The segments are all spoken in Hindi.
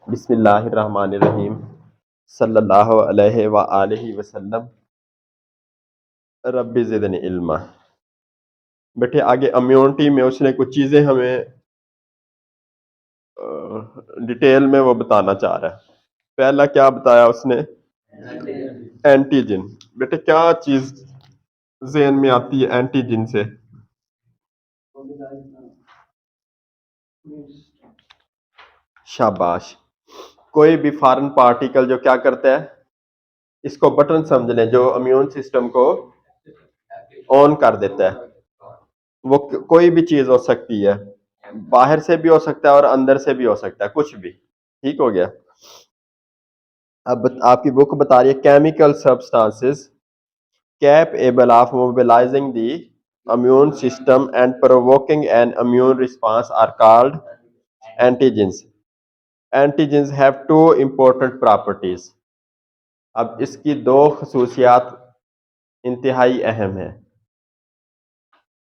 बिस्मिल्लाहिर्रहमानिर्रहीम सल्लल्लाहु अलैहि व आलिहि वसल्लम। रब्बी ज़िदनी इल्मा। बेटे आगे इम्यूनिटी में उसने कुछ चीज़ें हमें डिटेल में वो बताना चाह रहा है। पहला क्या बताया उसने? एंटीजन। बेटे क्या चीज़ ज़हन में आती है एंटीजन से? शाबाश। कोई भी फॉरेन पार्टिकल जो क्या करता है, इसको बटन समझ लें, जो इम्यून सिस्टम को ऑन कर देता है। वो कोई भी चीज हो सकती है, बाहर से भी हो सकता है और अंदर से भी हो सकता है, कुछ भी। ठीक हो गया। अब आपकी बुक बता रही है chemical substances capable of mobilising the immune system and provoking an immune response are called antigens. Antigens have two important properties. अब इसकी दो खसूसियात इंतहाई अहम है।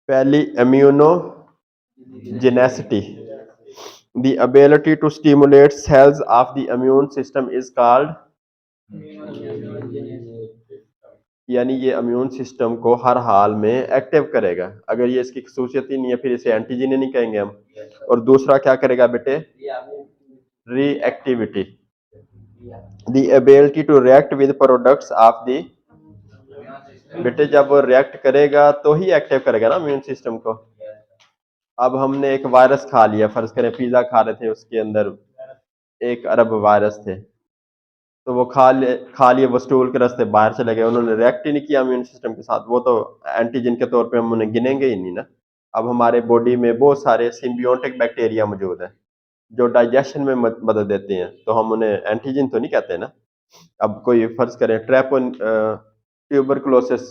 पहली immunogenicity. The ability to stimulate cells of the immune system is called, यानी ये इम्यून सिस्टम को हर हाल में एक्टिव करेगा। अगर ये इसकी खसूसियत ही नहीं है फिर इसे एंटीजन नहीं कहेंगे हम। और दूसरा क्या करेगा बेटे? Reactivity. The ability to react with products of the, बेटे जब वो रिएक्ट करेगा तो ही एक्टिव करेगा ना इम्यून सिस्टम को। अब हमने एक वायरस खा लिया, फर्ज करें पिज्जा खा रहे थे, उसके अंदर 1 अरब वायरस थे, तो वो खा लिए, वो स्टूल के रास्ते बाहर चले गए, उन्होंने रिएक्ट ही नहीं किया इम्यून सिस्टम के साथ, वो तो एंटीजन के तौर पे हम उन्हें गिनेंगे ही नहीं ना। अब हमारे बॉडी में बहुत सारे सिम्बियोटिक बैक्टीरिया मौजूद है जो डाइजेशन में मदद देते हैं, तो हम उन्हें एंटीजन तो नहीं कहते ना। अब कोई फर्ज करें ट्रैपोन ट्यूबरकुलोसिस,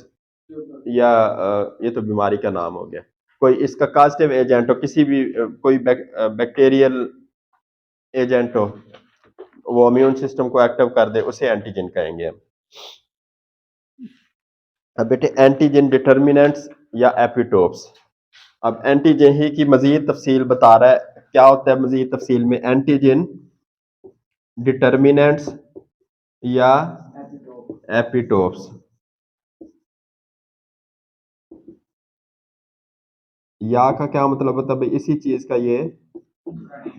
या ये तो बीमारी का नाम हो गया, कोई इसका कास्टिव एजेंट हो, किसी भी कोई बैक्टीरियल एजेंट हो, वो इम्यून सिस्टम को एक्टिव कर दे, उसे एंटीजन कहेंगे हम। अब बेटे एंटीजन डिटर्मिनेंट्स या एपिटोप्स। अब एंटीजन ही की मजीद तफसील बता रहा है। क्या होता है मजीद तफसील में? एंटीजन डिटर्मिनेंट्स या एपिटोप्स। या का क्या मतलब होता है भाई? इसी चीज का ये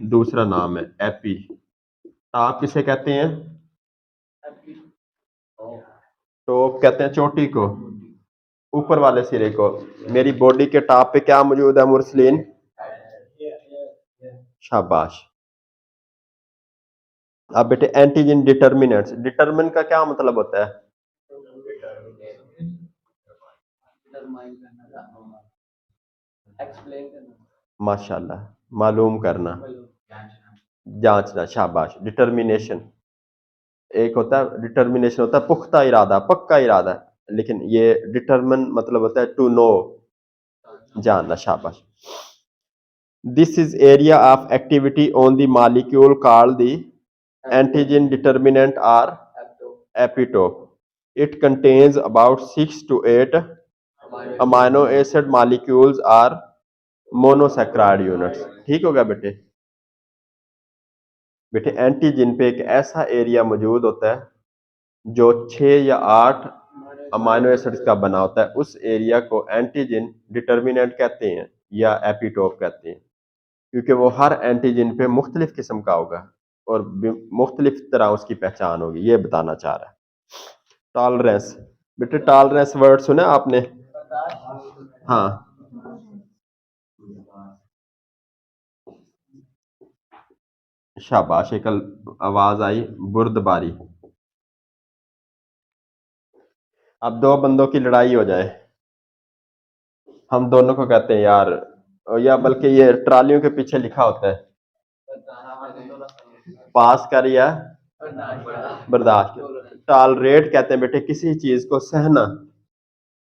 दूसरा नाम है एपी। आप किसे कहते हैं? टॉप कहते हैं चोटी को, ऊपर वाले सिरे को। मेरी बॉडी के टॉप पे क्या मौजूद है मुरसलीन? शाबाश। अब बेटे एंटीजन डिटर्मिनेंट्स। डिटरमिन का क्या मतलब होता है? माशाल्लाह, मालूम करना, जांचना। शाबाश। डिटर्मिनेशन एक होता है, डिटर्मिनेशन होता है पुख्ता इरादा, पक्का इरादा, लेकिन ये डिटरमिन मतलब होता है टू नो, जानना। शाबाश। This is area of activity on the molecule called the antigen determinant or epitope. It contains about 6 to 8 amino acid molecules or monosaccharide units. ठीक होगा बेटे? बेटे एंटीजन पे एक ऐसा एरिया मौजूद होता है जो 6 या 8 अमाइनो एसिड्स का बना होता है। उस एरिया को एंटीजन डिटर्मिनेंट कहते हैं या एपिटोप कहते हैं, क्योंकि वो हर एंटीजन पे मुख्तलिफ किस्म का होगा और मुख्तलिफ तरह उसकी पहचान होगी, ये बताना चाह रहा है। टॉलरेंस। बेटे टॉलरेंस वर्ड सुना आपने? हाँ। शाबाश, एक आवाज आई बुर्दबारी। अब दो बंदों की लड़ाई हो जाए, हम दोनों को कहते हैं यार, या बल्कि ये ट्रालियों के पीछे लिखा होता है पास कर या बर्दाश्त। टॉलरेट कहते हैं बेटे किसी चीज को सहना,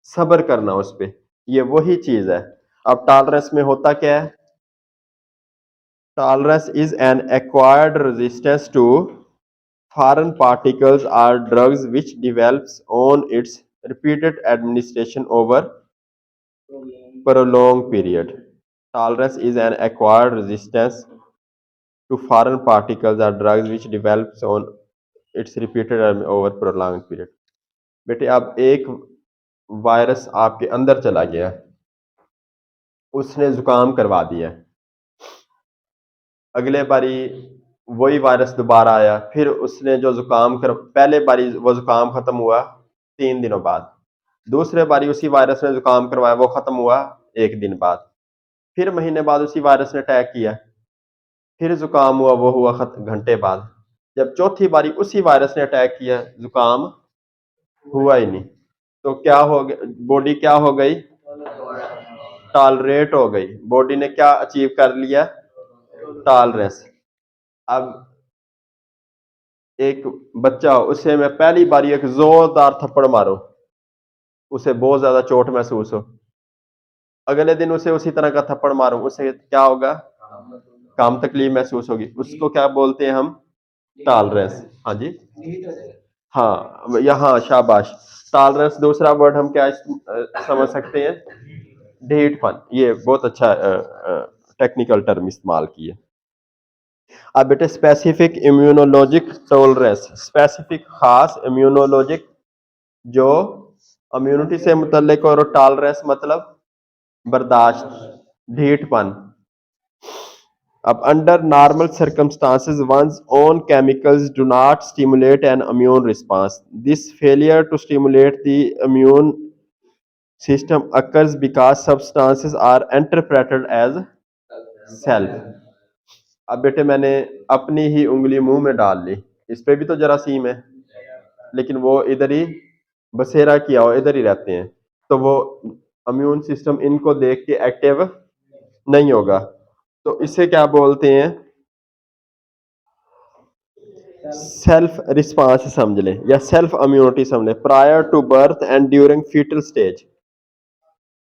सब्र करना उस पे, ये वही चीज है। अब टॉलरेंस में होता क्या है? Tolerance is an acquired resistance to foreign particles or drugs which develops on its repeated administration over prolonged period. Tolerance is an acquired resistance to foreign particles or drugs which develops on its repeated over prolonged period. बेटे अब एक वायरस आपके अंदर चला गया, उसने जुकाम करवा दिया, अगले बारी वही वायरस दोबारा आया, फिर उसने जो जुकाम कर पहले बारी वो जुकाम खत्म हुआ 3 दिनों बाद, दूसरे बारी उसी वायरस ने जुकाम करवाया, वो खत्म हुआ 1 दिन बाद, फिर महीने बाद उसी वायरस ने अटैक किया, फिर जुकाम हुआ, वो हुआ घंटे बाद, जब चौथी बारी उसी वायरस ने अटैक किया, जुकाम हुआ ही नहीं, तो क्या हो गया, बॉडी क्या हो गई, टॉलरेट हो गई, बॉडी ने क्या अचीव कर लिया, टॉलरेंस। अब एक बच्चा, उसे मैं पहली बारी एक जोरदार थप्पड़ मारो, उसे बहुत ज्यादा चोट महसूस हो, अगले दिन उसे उसी तरह का थप्पड़ मारो, उसे क्या होगा, कम तकलीफ महसूस होगी, उसको क्या बोलते हैं हम, टॉलरेंस। हाँ जी, हाँ यहाँ शाबाश, टॉलरेंस दूसरा वर्ड हम क्या समझ सकते हैं, ढीठपन, ये बहुत अच्छा टेक्निकल टर्म इस्तेमाल किए। अब बेटे स्पेसिफिक इम्यूनोलॉजिक टॉलरेंस, स्पेसिफिक खास इम्यूनोलॉजिक जो इम्यूनिटी से मुतल्लिक, और टॉलरेंस मतलब बर्दाश्त, ढीठपन। अब under normal circumstances one's own chemicals do not stimulate an immune response. This failure to stimulate the immune system occurs because substances are interpreted as self. अब बेटे मैंने अपनी ही उंगली मुंह में डाल ली, इस पे भी तो जरासीम है, लेकिन वो इधर ही बसेरा किया हो, इधर ही रहते हैं, तो वो इम्यून सिस्टम इनको देख के एक्टिव नहीं होगा, तो इसे क्या बोलते हैं, सेल्फ रिस्पांस समझ लें या सेल्फ इम्यूनिटी समझ लें। Prior to birth and during foetal stage,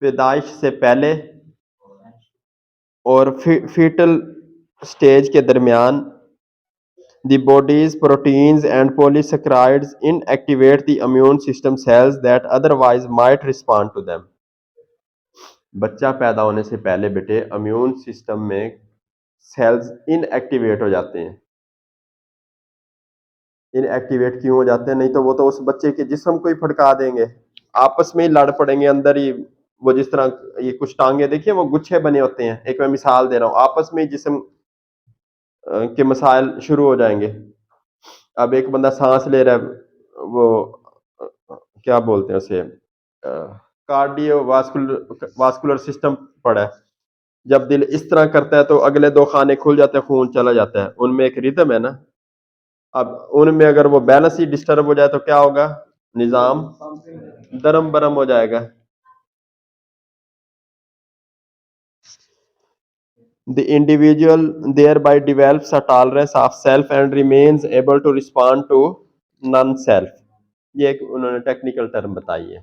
पैदाइश से पहले और फीटल स्टेज के दरमियान, the body's proteins and polysaccharides inactivate the immune system cells that otherwise might respond to them. बच्चा पैदा होने से पहले बेटे इम्यून सिस्टम में सेल्स इनएक्टिवेट हो जाते हैं। इनएक्टिवेट क्यों हो जाते हैं, नहीं तो वो तो उस बच्चे के जिस्म को ही फटका देंगे, आपस में ही लड़ पड़ेंगे अंदर ही, वो जिस तरह ये कुछ टांगे देखिए वो गुच्छे बने होते हैं, एक मैं मिसाल दे रहा हूँ, आपस में ही जिस्म के मसाइल शुरू हो जाएंगे। अब एक बंदा सांस ले रहा है, वो क्या बोलते हैं उसे, कार्डियो वास्कुलर सिस्टम पड़ा है, जब दिल इस तरह करता है तो अगले दो खाने खुल जाते हैं, खून चला जाता है, उनमें एक रिदम है ना, अब उनमें अगर वो बैलेंस ही डिस्टर्ब हो जाए तो क्या होगा, निजाम दरम बरम हो जाएगा। The individual thereby develops a tolerance of self and remains able to respond to non-self. ये एक उन्होंने टेक्निकल टर्म बताई है।